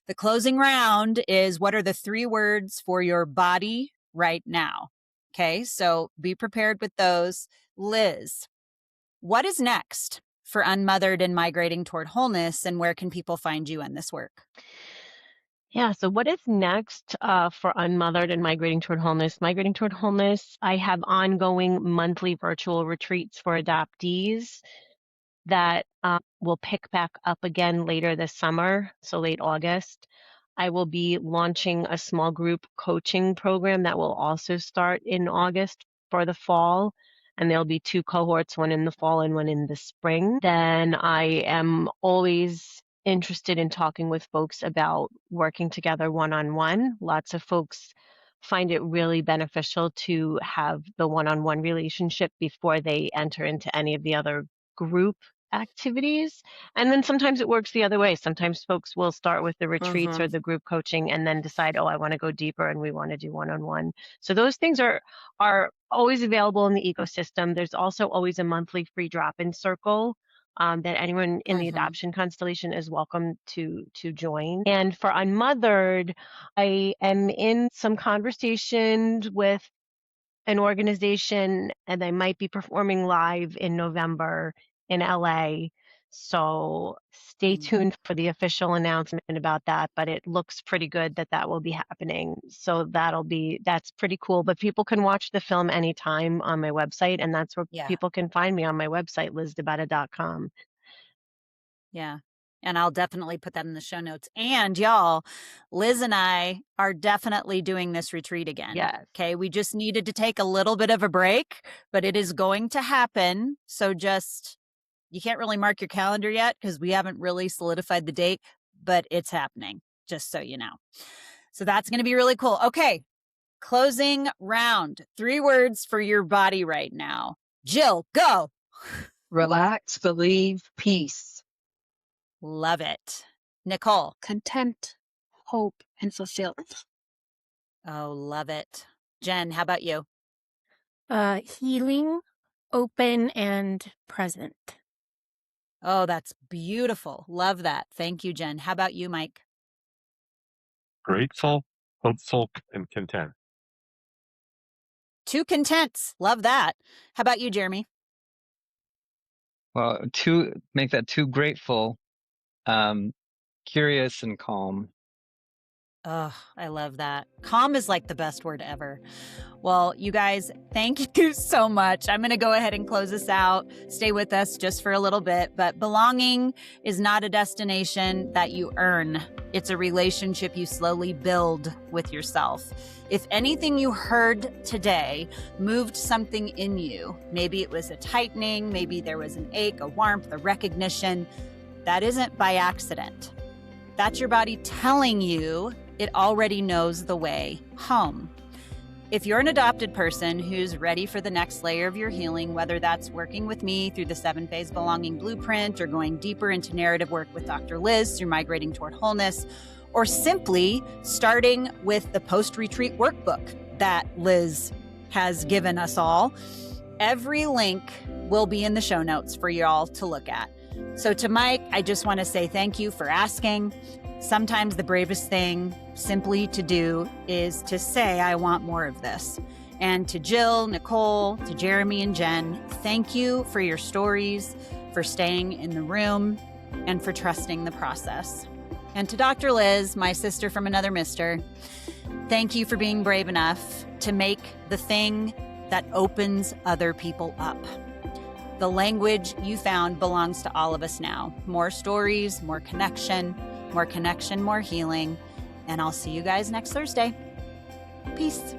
the closing round is, what are the 3 words for your body right now? Okay, so be prepared with those. Liz, what is next for Unmothered and Migrating Toward Wholeness, and where can people find you in this work? Yeah, so what is next for Unmothered and Migrating Toward Wholeness? Migrating Toward Wholeness, I have ongoing monthly virtual retreats for adoptees that will pick back up again later this summer, so late August. I will be launching a small group coaching program that will also start in August for the fall. And there'll be 2 cohorts, one in the fall and one in the spring. Then I am always interested in talking with folks about working together one-on-one. Lots of folks find it really beneficial to have the one-on-one relationship before they enter into any of the other group activities. And then sometimes it works the other way. Sometimes folks will start with the retreats or the group coaching and then decide, oh, I want to go deeper and we want to do one-on-one. So those things are always available in the ecosystem. There's also always a monthly free drop-in circle that anyone in the adoption constellation is welcome to join. And for Unmothered, I am in some conversations with an organization, and I might be performing live in November in LA. So stay tuned for the official announcement about that, but it looks pretty good that will be happening. So that's pretty cool. But people can watch the film anytime on my website, and that's where people can find me on my website, lizdebetta.com. Yeah. And I'll definitely put that in the show notes. And y'all, Liz and I are definitely doing this retreat again. Yes. Okay. We just needed to take a little bit of a break, but it is going to happen. So you can't really mark your calendar yet because we haven't really solidified the date, but it's happening, just so you know. So that's going to be really cool. Okay. Closing round. 3 words for your body right now. Jill, go. Relax, believe, peace. Love it. Nicole. Content, hope, and fulfilled. Oh, love it. Jen, how about you? Healing, open, and present. Oh, that's beautiful. Love that. Thank you, Jen. How about you, Mike? Grateful, hopeful, and content. Two contents. Love that. How about you, Jeremy? Well, make that too grateful, curious and calm. Oh, I love that. Calm is like the best word ever. Well, you guys, thank you so much. I'm going to go ahead and close this out. Stay with us just for a little bit. But belonging is not a destination that you earn, it's a relationship you slowly build with yourself. If anything you heard today moved something in you, maybe it was a tightening, maybe there was an ache, a warmth, a recognition, that isn't by accident. That's your body telling you it already knows the way home. If you're an adopted person who's ready for the next layer of your healing, whether that's working with me through the 7-phase belonging blueprint or going deeper into narrative work with Dr. Liz through Migrating toward Wholeness, or simply starting with the post-retreat workbook that Liz has given us all, every link will be in the show notes for y'all to look at. So to Mike, I just want to say thank you for asking. Sometimes the bravest thing simply to do is to say, I want more of this. And to Jill, Nicole, to Jeremy and Jen, thank you for your stories, for staying in the room, and for trusting the process. And to Dr. Liz, my sister from another mister, thank you for being brave enough to make the thing that opens other people up. The language you found belongs to all of us now. More stories, more connection, more healing. And I'll see you guys next Thursday. Peace.